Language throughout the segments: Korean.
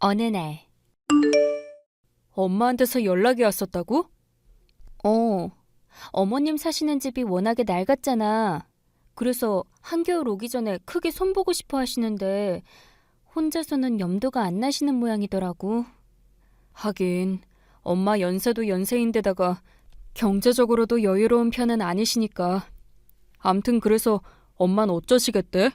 어느 날, 엄마한테서 연락이 왔었다고? 어, 어머님 사시는 집이 워낙에 낡았잖아. 그래서 한겨울 오기 전에 크게 손보고 싶어 하시는데 혼자서는 염도가 안 나시는 모양이더라고. 하긴 엄마 연세도 연세인데다가 경제적으로도 여유로운 편은 아니시니까. 암튼 그래서 엄만 어쩌시겠대?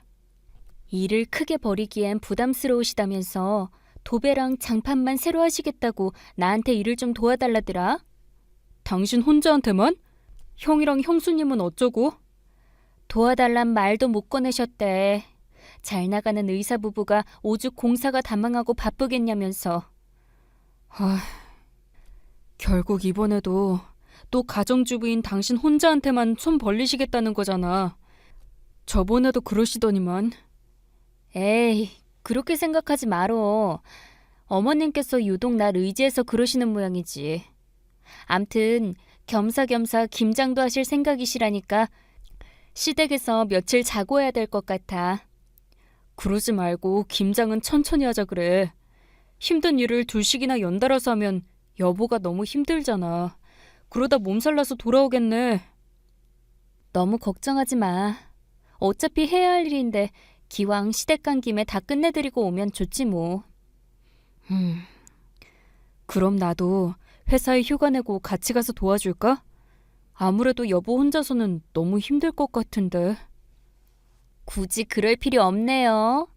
일을 크게 벌이기엔 부담스러우시다면서 도배랑 장판만 새로 하시겠다고 나한테 일을 좀 도와달라더라. 당신 혼자한테만? 형이랑 형수님은 어쩌고? 도와달란 말도 못 꺼내셨대. 잘 나가는 의사 부부가 오죽 공사가 다망하고 바쁘겠냐면서. 아, 결국 이번에도 또 가정주부인 당신 혼자한테만 손 벌리시겠다는 거잖아. 저번에도 그러시더니만. 에이, 그렇게 생각하지 말어. 어머님께서 유독 날 의지해서 그러시는 모양이지. 암튼 겸사겸사 김장도 하실 생각이시라니까 시댁에서 며칠 자고 해야 될 것 같아. 그러지 말고 김장은 천천히 하자 그래. 힘든 일을 2식이나 연달아서 하면 여보가 너무 힘들잖아. 그러다 몸살 나서 돌아오겠네. 너무 걱정하지 마. 어차피 해야 할 일인데 기왕 시댁 간 김에 다 끝내드리고 오면 좋지 뭐. 그럼 나도 회사에 휴가 내고 같이 가서 도와줄까? 아무래도 여보 혼자서는 너무 힘들 것 같은데. 굳이 그럴 필요 없네요.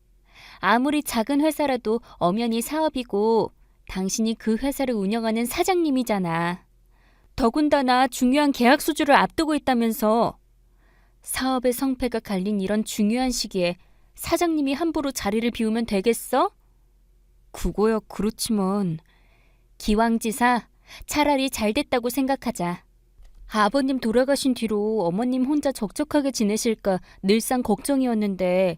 아무리 작은 회사라도 엄연히 사업이고 당신이 그 회사를 운영하는 사장님이잖아. 더군다나 중요한 계약 수주를 앞두고 있다면서. 사업의 성패가 갈린 이런 중요한 시기에 사장님이 함부로 자리를 비우면 되겠어? 그거야 그렇지만. 기왕지사, 차라리 잘 됐다고 생각하자. 아버님 돌아가신 뒤로 어머님 혼자 적적하게 지내실까 늘상 걱정이었는데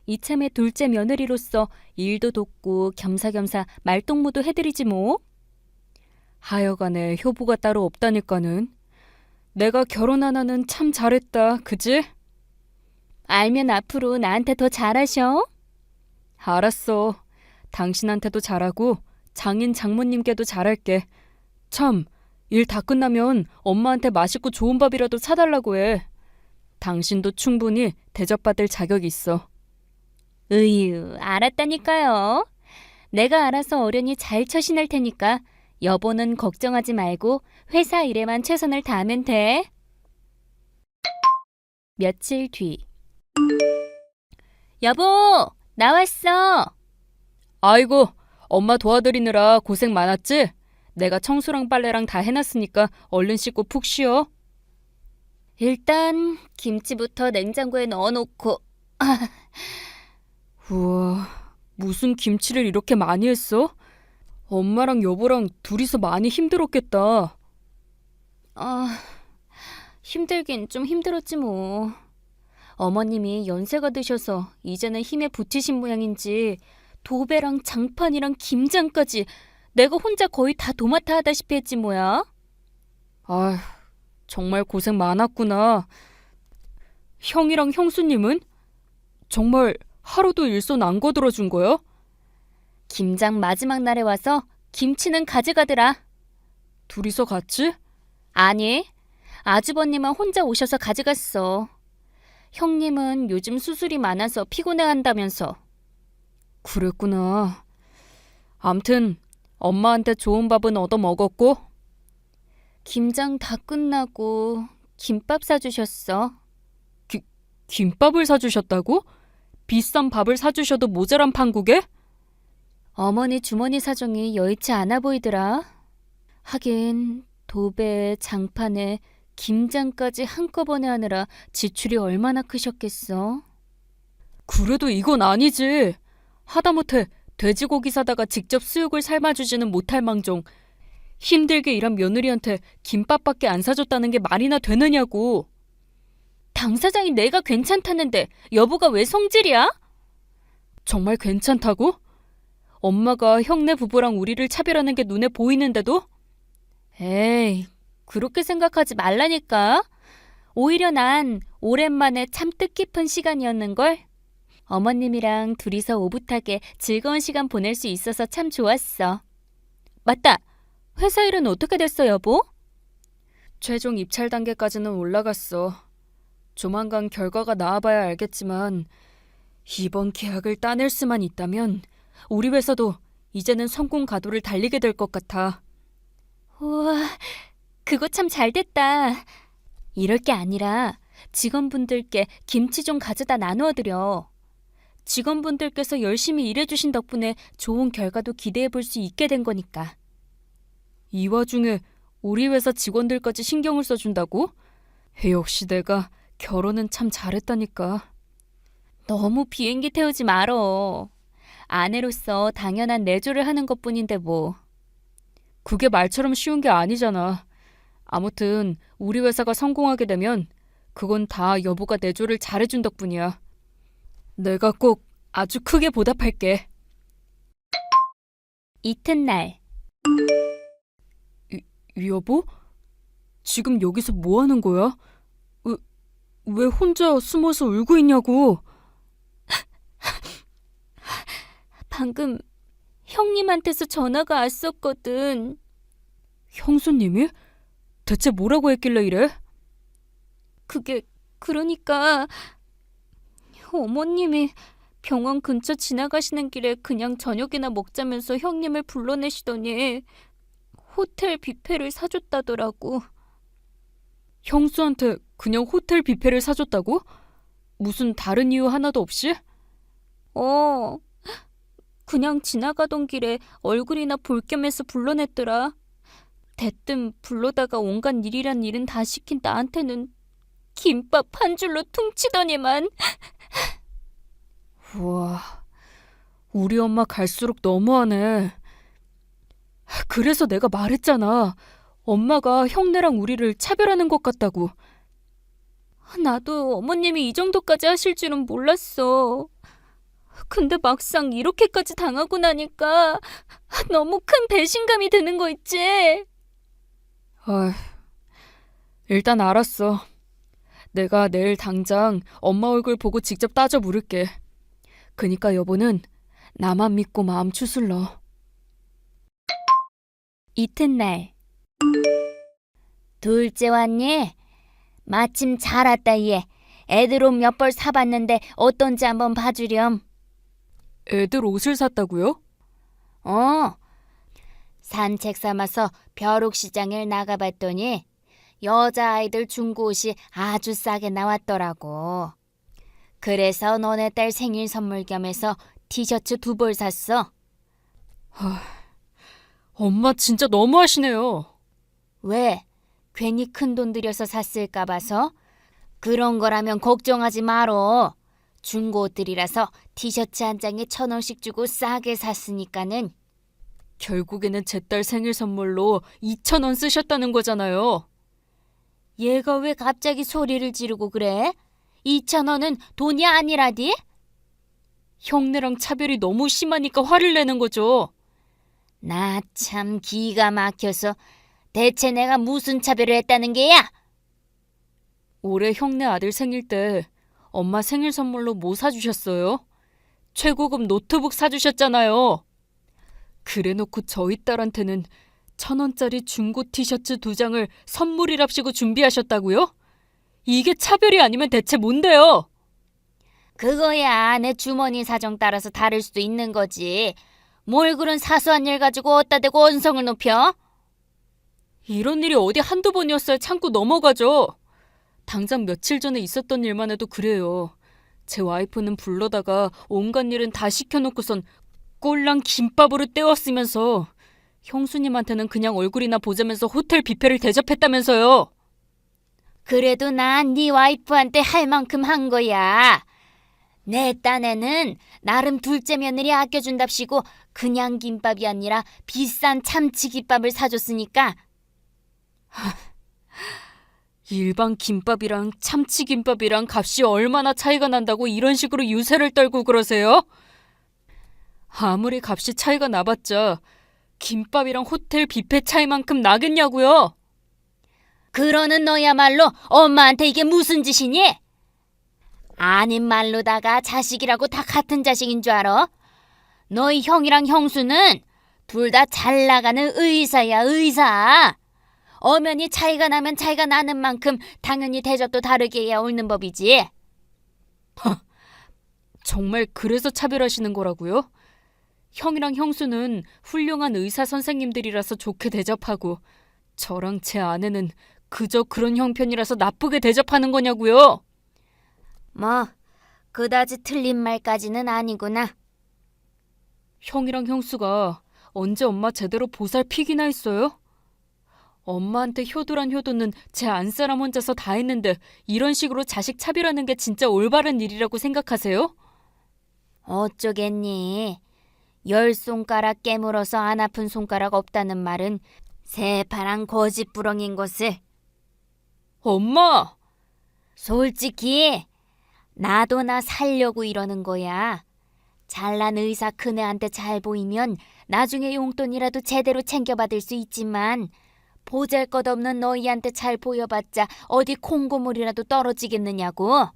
이참에 둘째 며느리로서 일도 돕고 겸사겸사 말동무도 해드리지 뭐. 하여간에 효부가 따로 없다니까는. 내가 결혼 하나는 참 잘했다, 그지? 알면 앞으로 나한테 더 잘하셔. 알았어. 당신한테도 잘하고 장인 장모님께도 잘할게. 참, 일 다 끝나면 엄마한테 맛있고 좋은 밥이라도 사달라고 해. 당신도 충분히 대접받을 자격이 있어. 으유, 알았다니까요. 내가 알아서 어련히 잘 처신할 테니까 여보는 걱정하지 말고 회사 일에만 최선을 다하면 돼. 며칠 뒤. 여보, 나왔어. 아이고, 엄마 도와드리느라 고생 많았지? 내가 청소랑 빨래랑 다 해놨으니까 얼른 씻고 푹 쉬어. 일단 김치부터 냉장고에 넣어놓고. 우와, 무슨 김치를 이렇게 많이 했어? 엄마랑 여보랑 둘이서 많이 힘들었겠다. 아, 힘들긴 좀 힘들었지 뭐. 어머님이 연세가 드셔서 이제는 힘에 붙이신 모양인지 도배랑 장판이랑 김장까지 내가 혼자 거의 다 도맡아 하다시피 했지 뭐야. 아휴, 정말 고생 많았구나. 형이랑 형수님은? 정말 하루도 일손 안 거들어준 거야? 김장 마지막 날에 와서 김치는 가져가더라. 둘이서 같이? 아니, 아주버님은 혼자 오셔서 가져갔어. 형님은 요즘 수술이 많아서 피곤해한다면서. 그랬구나. 암튼 엄마한테 좋은 밥은 얻어 먹었고. 김장 다 끝나고 김밥 사주셨어. 김밥을 사주셨다고? 비싼 밥을 사주셔도 모자란 판국에? 어머니 주머니 사정이 여의치 않아 보이더라. 하긴 도배, 장판에 김장까지 한꺼번에 하느라 지출이 얼마나 크셨겠어. 그래도 이건 아니지. 하다못해 돼지고기 사다가 직접 수육을 삶아주지는 못할 망정 힘들게 일한 며느리한테 김밥밖에 안 사줬다는 게 말이나 되느냐고. 당사자인 내가 괜찮다는데 여보가 왜 성질이야? 정말 괜찮다고? 엄마가 형네 부부랑 우리를 차별하는 게 눈에 보이는데도? 에이, 그렇게 생각하지 말라니까. 오히려 난 오랜만에 참 뜻깊은 시간이었는걸. 어머님이랑 둘이서 오붓하게 즐거운 시간 보낼 수 있어서 참 좋았어. 맞다! 회사 일은 어떻게 됐어, 여보? 최종 입찰 단계까지는 올라갔어. 조만간 결과가 나와봐야 알겠지만 이번 계약을 따낼 수만 있다면 우리 회사도 이제는 성공 가도를 달리게 될 것 같아. 우와, 그거 참 잘 됐다. 이럴 게 아니라 직원분들께 김치 좀 가져다 나누어드려. 직원분들께서 열심히 일해주신 덕분에 좋은 결과도 기대해 볼 수 있게 된 거니까. 이 와중에 우리 회사 직원들까지 신경을 써준다고? 역시 내가 결혼은 참 잘했다니까. 너무 비행기 태우지 말어. 아내로서 당연한 내조를 하는 것뿐인데 뭐. 그게 말처럼 쉬운 게 아니잖아. 아무튼 우리 회사가 성공하게 되면 그건 다 여보가 내조를 잘해준 덕분이야. 내가 꼭 아주 크게 보답할게. 이튿날. 여보? 지금 여기서 뭐 하는 거야? 왜 혼자 숨어서 울고 있냐고? 방금 형님한테서 전화가 왔었거든. 형수님이? 대체 뭐라고 했길래 이래? 그러니까 어머님이 병원 근처 지나가시는 길에 그냥 저녁이나 먹자면서 형님을 불러내시더니 호텔 뷔페를 사줬다더라고. 형수한테 그냥 호텔 뷔페를 사줬다고? 무슨 다른 이유 하나도 없이? 그냥 지나가던 길에 얼굴이나 볼 겸해서 불러냈더라. 대뜸 불러다가 온갖 일이란 일은 다 시킨 나한테는 김밥 한 줄로 퉁치더니만. 우와, 우리 엄마 갈수록 너무하네. 그래서 내가 말했잖아. 엄마가 형네랑 우리를 차별하는 것 같다고. 나도 어머님이 이 정도까지 하실 줄은 몰랐어. 근데 막상 이렇게까지 당하고 나니까 너무 큰 배신감이 드는 거 있지? 일단 알았어. 내가 내일 당장 엄마 얼굴 보고 직접 따져 물을게. 그니까 여보는 나만 믿고 마음 추슬러. 이튿날. 둘째 왔니? 마침 잘 왔다 얘. 애들 옷 몇 벌 사봤는데 어떤지 한번 봐주렴. 애들 옷을 샀다고요? 산책 삼아서 벼룩시장에 나가봤더니 여자아이들 중고 옷이 아주 싸게 나왔더라고. 그래서 너네 딸 생일 선물 겸해서 티셔츠 2벌 샀어. 엄마 진짜 너무하시네요. 왜? 괜히 큰 돈 들여서 샀을까 봐서? 그런 거라면 걱정하지 말어. 중고 옷들이라서 티셔츠 한 장에 1,000원씩 주고 싸게 샀으니까는. 결국에는 제 딸 생일 선물로 2,000원 쓰셨다는 거잖아요. 얘가 왜 갑자기 소리를 지르고 그래? 2,000원은 돈이 아니라디? 형네랑 차별이 너무 심하니까 화를 내는 거죠. 나 참 기가 막혀서 대체 내가 무슨 차별을 했다는 게야? 올해 형네 아들 생일 때 엄마 생일 선물로 뭐 사주셨어요? 최고급 노트북 사주셨잖아요. 그래놓고 저희 딸한테는 1,000원짜리 중고 티셔츠 2장을 선물이랍시고 준비하셨다고요? 이게 차별이 아니면 대체 뭔데요? 그거야 내 주머니 사정 따라서 다를 수도 있는 거지. 뭘 그런 사소한 일 가지고 어디다 대고 언성을 높여? 이런 일이 어디 한두 번이었어야 참고 넘어가죠. 당장 며칠 전에 있었던 일만 해도 그래요. 제 와이프는 불러다가 온갖 일은 다 시켜놓고선 꼴랑 김밥으로 때웠으면서 형수님한테는 그냥 얼굴이나 보자면서 호텔 뷔페를 대접했다면서요. 그래도 난 네 와이프한테 할 만큼 한 거야. 내 딴에는 나름 둘째 며느리 아껴준답시고 그냥 김밥이 아니라 비싼 참치김밥을 사줬으니까. 일반 김밥이랑 참치김밥이랑 값이 얼마나 차이가 난다고 이런 식으로 유세를 떨고 그러세요? 아무리 값이 차이가 나봤자 김밥이랑 호텔 뷔페 차이만큼 나겠냐고요? 그러는 너야말로 엄마한테 이게 무슨 짓이니? 아닌 말로다가 자식이라고 다 같은 자식인 줄 알아? 너희 형이랑 형수는 둘 다 잘 나가는 의사야, 의사. 엄연히 차이가 나면 차이가 나는 만큼 당연히 대접도 다르게 해야 옳는 법이지. 정말 그래서 차별하시는 거라고요? 형이랑 형수는 훌륭한 의사 선생님들이라서 좋게 대접하고 저랑 제 아내는 그저 그런 형편이라서 나쁘게 대접하는 거냐고요? 뭐 그다지 틀린 말까지는 아니구나. 형이랑 형수가 언제 엄마 제대로 보살피기나 했어요? 엄마한테 효도란 효도는 제 안사람 혼자서 다 했는데 이런 식으로 자식 차별하는 게 진짜 올바른 일이라고 생각하세요? 어쩌겠니? 10손가락 깨물어서 안 아픈 손가락 없다는 말은 새파란 거짓부렁인 것을. 엄마! 솔직히 나도 나 살려고 이러는 거야. 잘난 의사 큰애한테 잘 보이면 나중에 용돈이라도 제대로 챙겨받을 수 있지만 보잘것없는 너희한테 잘 보여봤자 어디 콩고물이라도 떨어지겠느냐고.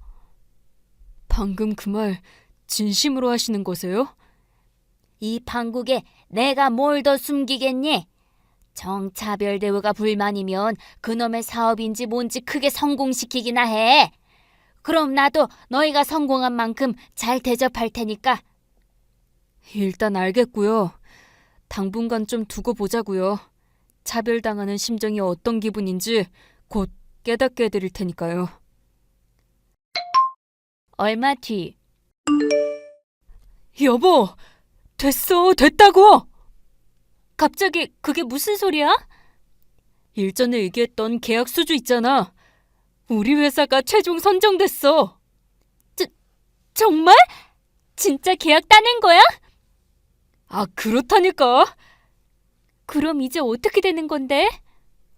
방금 그 말 진심으로 하시는 거세요? 이 판국에 내가 뭘 더 숨기겠니? 정차별 대우가 불만이면 그놈의 사업인지 뭔지 크게 성공시키기나 해. 그럼 나도 너희가 성공한 만큼 잘 대접할 테니까. 일단 알겠고요. 당분간 좀 두고 보자고요. 차별당하는 심정이 어떤 기분인지 곧 깨닫게 해드릴 테니까요. 얼마 뒤. 여보! 됐다고! 갑자기 그게 무슨 소리야? 일전에 얘기했던 계약 수주 있잖아. 우리 회사가 최종 선정됐어. 정말? 진짜 계약 따낸 거야? 아, 그렇다니까. 그럼 이제 어떻게 되는 건데?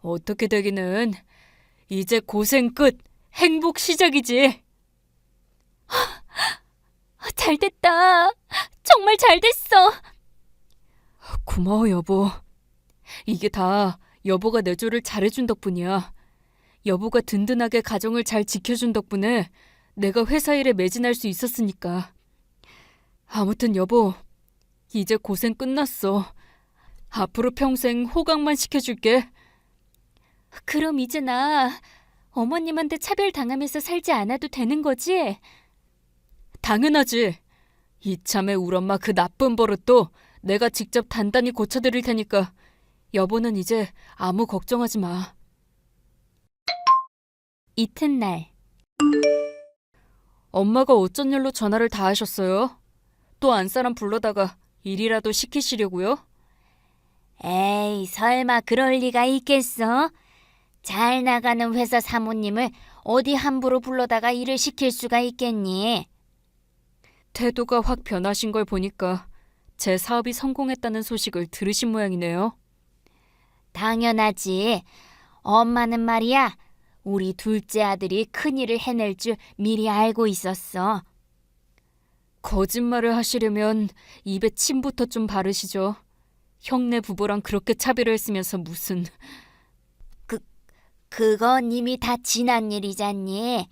어떻게 되기는 이제 고생 끝, 행복 시작이지. 잘 됐다. 정말 잘 됐어. 고마워, 여보. 이게 다 여보가 내조를 잘해준 덕분이야. 여보가 든든하게 가정을 잘 지켜준 덕분에 내가 회사 일에 매진할 수 있었으니까. 아무튼 여보, 이제 고생 끝났어. 앞으로 평생 호강만 시켜줄게. 그럼 이제 나 어머님한테 차별당하면서 살지 않아도 되는 거지? 당연하지. 이참에 우리 엄마 그 나쁜 버릇도 내가 직접 단단히 고쳐드릴 테니까 여보는 이제 아무 걱정하지 마. 이튿날. 엄마가 어쩐 일로 전화를 다 하셨어요? 또 안사람 불러다가 일이라도 시키시려고요? 에이, 설마 그럴 리가 있겠어? 잘 나가는 회사 사모님을 어디 함부로 불러다가 일을 시킬 수가 있겠니? 태도가 확 변하신 걸 보니까 제 사업이 성공했다는 소식을 들으신 모양이네요. 당연하지. 엄마는 말이야, 우리 둘째 아들이 큰일을 해낼 줄 미리 알고 있었어. 거짓말을 하시려면 입에 침부터 좀 바르시죠. 형네 부부랑 그렇게 차별을 했으면서 무슨... 그건 이미 다 지난 일이잖니.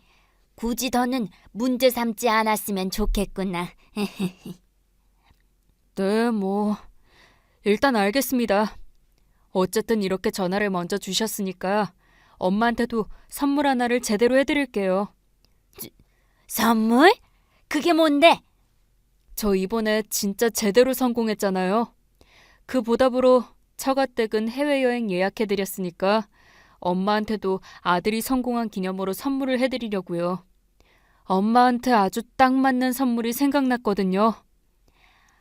굳이 더는 문제 삼지 않았으면 좋겠구나. 네, 뭐... 일단 알겠습니다. 어쨌든 이렇게 전화를 먼저 주셨으니까 엄마한테도 선물 하나를 제대로 해드릴게요. 선물? 그게 뭔데? 저 이번에 진짜 제대로 성공했잖아요. 그 보답으로 처가댁은 해외여행 예약해드렸으니까 엄마한테도 아들이 성공한 기념으로 선물을 해드리려고요. 엄마한테 아주 딱 맞는 선물이 생각났거든요.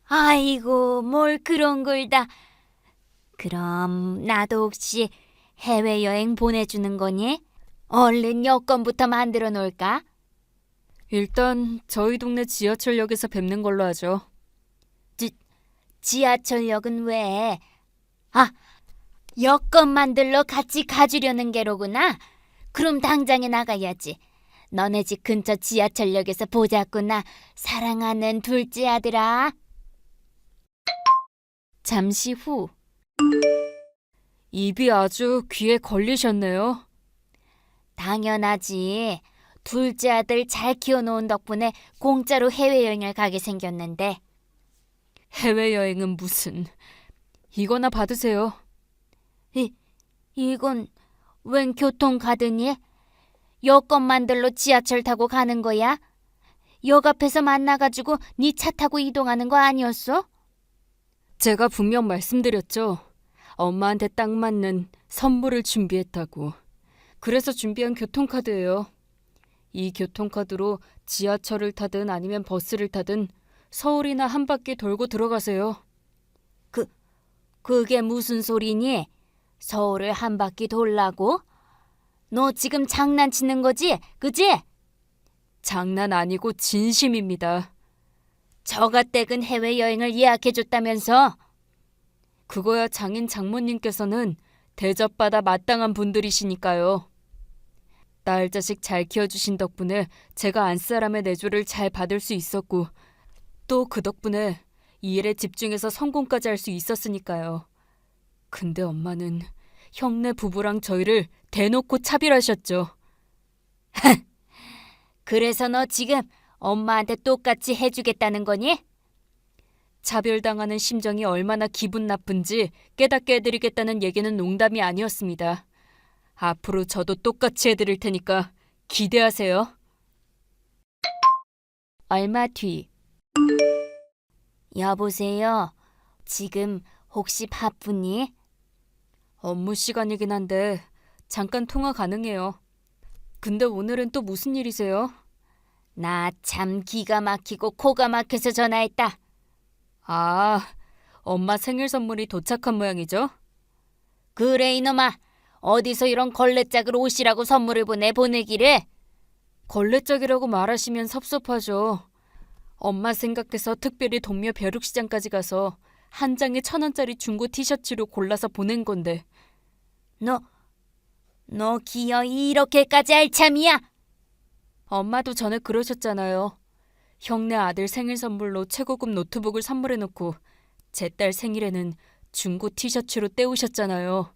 아이고, 뭘 그런 걸 다. 그럼 나도 혹시 해외여행 보내주는 거니? 얼른 여권부터 만들어 놓을까? 일단 저희 동네 지하철역에서 뵙는 걸로 하죠. 지하철역은 왜? 아, 여권 만들러 같이 가주려는 게로구나. 그럼 당장에 나가야지. 너네 집 근처 지하철역에서 보자꾸나. 사랑하는 둘째 아들아. 잠시 후. 입이 아주 귀에 걸리셨네요. 당연하지. 둘째 아들 잘 키워놓은 덕분에 공짜로 해외여행을 가게 생겼는데. 해외여행은 무슨. 이거나 받으세요. 이건 웬 교통카드니? 여권 만들러 지하철 타고 가는 거야? 역 앞에서 만나가지고 네 차 타고 이동하는 거 아니었어? 제가 분명 말씀드렸죠. 엄마한테 딱 맞는 선물을 준비했다고. 그래서 준비한 교통카드예요. 이 교통카드로 지하철을 타든 아니면 버스를 타든 서울이나 한 바퀴 돌고 들어가세요. 그게 무슨 소리니? 서울을 한 바퀴 돌라고? 너 지금 장난치는 거지? 그지? 장난 아니고 진심입니다. 저가댁은 해외여행을 예약해줬다면서? 그거야 장인 장모님께서는 대접받아 마땅한 분들이시니까요. 딸 자식 잘 키워주신 덕분에 제가 안사람의 내조를 잘 받을 수 있었고 또 그 덕분에 이 일에 집중해서 성공까지 할 수 있었으니까요. 근데 엄마는 형네 부부랑 저희를 대놓고 차별하셨죠. 그래서 너 지금 엄마한테 똑같이 해주겠다는 거니? 차별당하는 심정이 얼마나 기분 나쁜지 깨닫게 해드리겠다는 얘기는 농담이 아니었습니다. 앞으로 저도 똑같이 해드릴 테니까 기대하세요. 얼마 뒤. 여보세요. 지금 혹시 바쁘니? 업무 시간이긴 한데 잠깐 통화 가능해요. 근데 오늘은 또 무슨 일이세요? 나 참 기가 막히고 코가 막혀서 전화했다. 아, 엄마 생일 선물이 도착한 모양이죠? 그래 이놈아. 어디서 이런 걸레짝을 오시라고 선물을 보내기래? 걸레짝이라고 말하시면 섭섭하죠. 엄마 생각해서 특별히 동묘 벼룩시장까지 가서 한 장에 1,000원짜리 중고 티셔츠로 골라서 보낸 건데. 너 기어 이렇게까지 할 참이야? 엄마도 전에 그러셨잖아요. 형네 아들 생일 선물로 최고급 노트북을 선물해놓고 제 딸 생일에는 중고 티셔츠로 때우셨잖아요.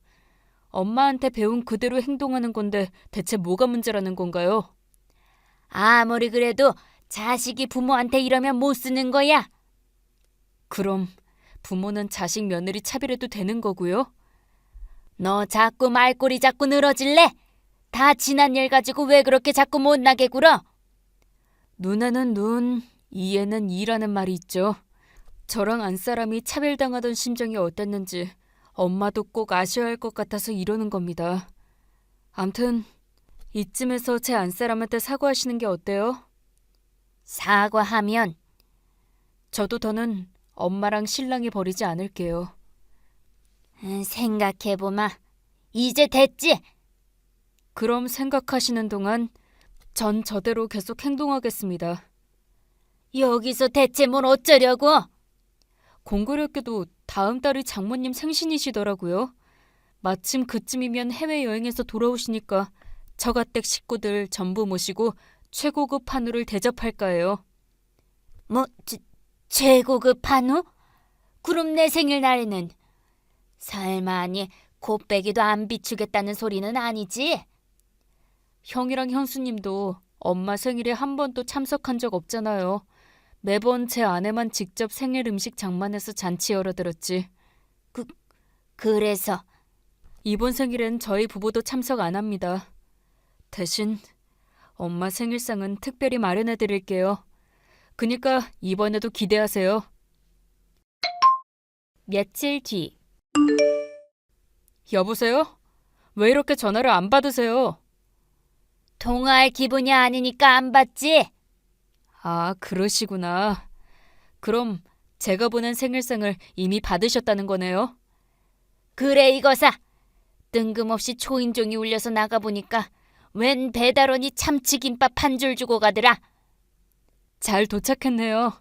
엄마한테 배운 그대로 행동하는 건데 대체 뭐가 문제라는 건가요? 아무리 그래도 자식이 부모한테 이러면 못 쓰는 거야. 그럼 부모는 자식 며느리 차별해도 되는 거고요? 너 자꾸 말꼬리 자꾸 늘어질래? 다 지난 일 가지고 왜 그렇게 자꾸 못나게 굴어? 눈에는 눈, 이에는 이라는 말이 있죠. 저랑 안사람이 차별당하던 심정이 어땠는지 엄마도 꼭 아셔야 할 것 같아서 이러는 겁니다. 암튼 이쯤에서 제 안사람한테 사과하시는 게 어때요? 사과하면? 저도 더는 엄마랑 신랑이 버리지 않을게요. 생각해보마. 이제 됐지? 그럼 생각하시는 동안 전 저대로 계속 행동하겠습니다. 여기서 대체 뭘 어쩌려고? 공교롭게도 다음 달이 장모님 생신이시더라고요. 마침 그쯤이면 해외여행에서 돌아오시니까 처가댁 식구들 전부 모시고 최고급 한우를 대접할까 해요. 최고급 한우? 그럼 내 생일날에는 설마니 곱빼기도 안 비추겠다는 소리는 아니지? 형이랑 현수님도 엄마 생일에 한 번도 참석한 적 없잖아요. 매번 제 아내만 직접 생일 음식 장만해서 잔치 열어들었지. 그래서 이번 생일엔 저희 부부도 참석 안 합니다. 대신 엄마 생일상은 특별히 마련해 드릴게요. 그니까 이번에도 기대하세요. 며칠 뒤. 여보세요? 왜 이렇게 전화를 안 받으세요? 통화할 기분이 아니니까 안 받지? 아, 그러시구나. 그럼 제가 보낸 생일상을 이미 받으셨다는 거네요? 그래 이거사. 뜬금없이 초인종이 울려서 나가보니까 웬 배달원이 참치김밥 한 줄 주고 가더라. 잘 도착했네요.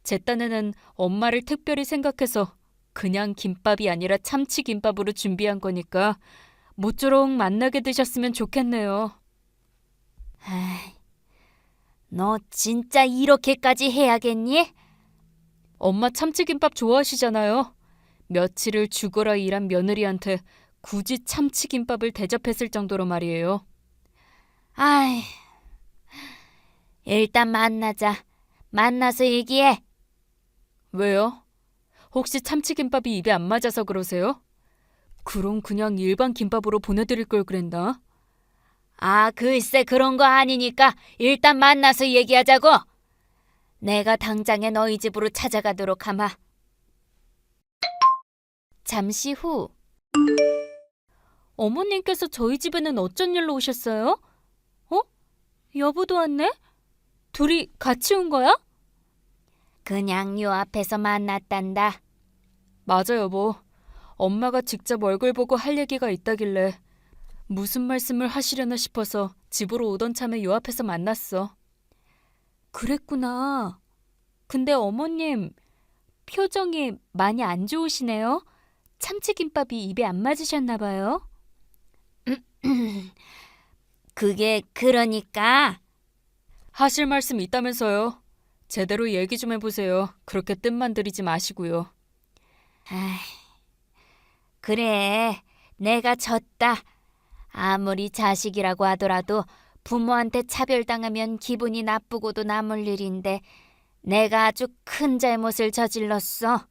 제 딴에는 엄마를 특별히 생각해서 그냥 김밥이 아니라 참치김밥으로 준비한 거니까 모쪼록 만나게 드셨으면 좋겠네요. 아이, 너 진짜 이렇게까지 해야겠니? 엄마 참치김밥 좋아하시잖아요. 며칠을 죽어라 일한 며느리한테 굳이 참치김밥을 대접했을 정도로 말이에요. 아이, 일단 만나자. 만나서 얘기해. 왜요? 혹시 참치김밥이 입에 안 맞아서 그러세요? 그럼 그냥 일반 김밥으로 보내드릴 걸 그랬나? 아, 글쎄 그런 거 아니니까 일단 만나서 얘기하자고. 내가 당장에 너희 집으로 찾아가도록 하마. 잠시 후 어머님께서 저희 집에는 어쩐 일로 오셨어요? 어? 여보도 왔네? 둘이 같이 온 거야? 그냥 요 앞에서 만났단다. 맞아, 여보. 엄마가 직접 얼굴 보고 할 얘기가 있다길래 무슨 말씀을 하시려나 싶어서 집으로 오던 참에 요 앞에서 만났어. 그랬구나. 근데 어머님 표정이 많이 안 좋으시네요. 참치김밥이 입에 안 맞으셨나 봐요. 그게 그러니까 하실 말씀 있다면서요. 제대로 얘기 좀 해보세요. 그렇게 뜻만 들이지 마시고요. 아이, 그래, 내가 졌다. 아무리 자식이라고 하더라도 부모한테 차별당하면 기분이 나쁘고도 남을 일인데 내가 아주 큰 잘못을 저질렀어.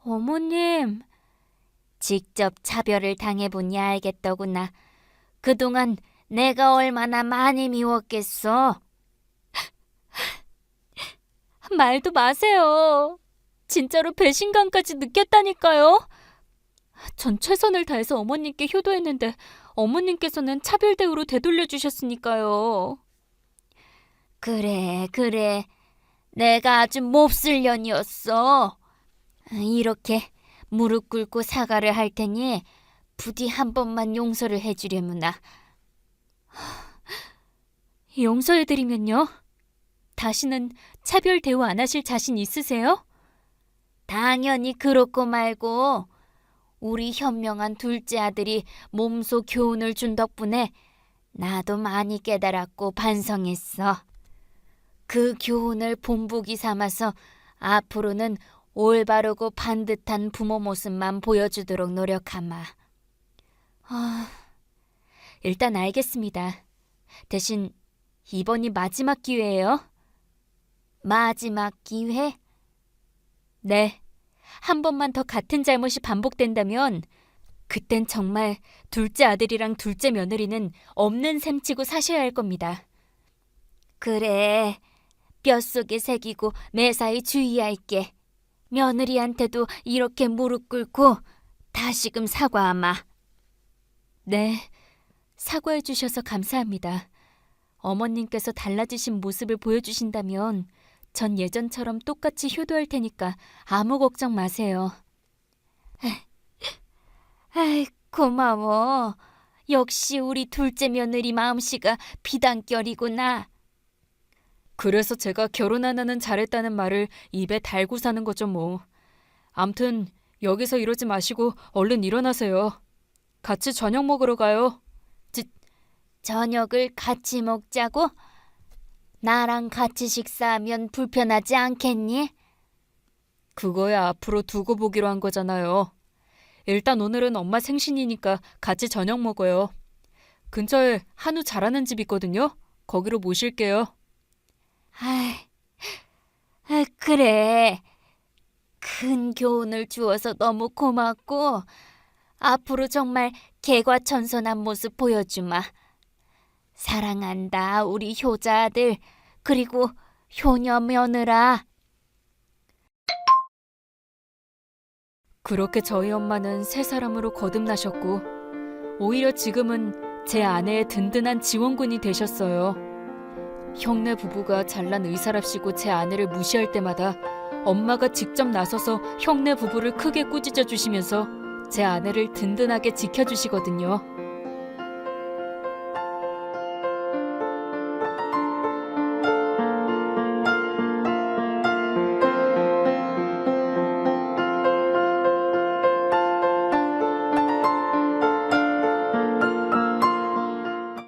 어머님, 직접 차별을 당해보니 알겠더구나. 그동안 내가 얼마나 많이 미웠겠어. 말도 마세요. 진짜로 배신감까지 느꼈다니까요. 전 최선을 다해서 어머님께 효도했는데 어머님께서는 차별 대우로 되돌려 주셨으니까요. 그래. 내가 아주 몹쓸 년이었어. 이렇게 무릎 꿇고 사과를 할 테니 부디 한 번만 용서를 해주려무나. 용서해드리면요? 다시는 차별 대우 안 하실 자신 있으세요? 당연히 그렇고 말고 우리 현명한 둘째 아들이 몸소 교훈을 준 덕분에 나도 많이 깨달았고 반성했어. 그 교훈을 본보기 삼아서 앞으로는 올바르고 반듯한 부모 모습만 보여주도록 노력하마. 일단 알겠습니다. 대신 이번이 마지막 기회예요. 마지막 기회? 네. 한 번만 더 같은 잘못이 반복된다면 그땐 정말 둘째 아들이랑 둘째 며느리는 없는 셈 치고 사셔야 할 겁니다. 그래. 뼛속에 새기고 매사에 주의할게. 며느리한테도 이렇게 무릎 꿇고 다시금 사과하마. 네. 사과해 주셔서 감사합니다. 어머님께서 달라지신 모습을 보여주신다면 전 예전처럼 똑같이 효도할 테니까 아무 걱정 마세요. 아이, 고마워. 역시 우리 둘째 며느리 마음씨가 비단결이구나. 그래서 제가 결혼 하나는 잘했다는 말을 입에 달고 사는 거죠 뭐. 암튼 여기서 이러지 마시고 얼른 일어나세요. 같이 저녁 먹으러 가요. 저녁을 같이 먹자고? 나랑 같이 식사하면 불편하지 않겠니? 그거야 앞으로 두고 보기로 한 거잖아요. 일단 오늘은 엄마 생신이니까 같이 저녁 먹어요. 근처에 한우 잘하는 집 있거든요. 거기로 모실게요. 그래. 큰 교훈을 주어서 너무 고맙고 앞으로 정말 개과천선한 모습 보여주마. 사랑한다, 우리 효자 아들, 그리고 효녀 며느라. 그렇게 저희 엄마는 새 사람으로 거듭나셨고 오히려 지금은 제 아내의 든든한 지원군이 되셨어요. 형네 부부가 잘난 의사랍시고 제 아내를 무시할 때마다 엄마가 직접 나서서 형네 부부를 크게 꾸짖어 주시면서 제 아내를 든든하게 지켜주시거든요.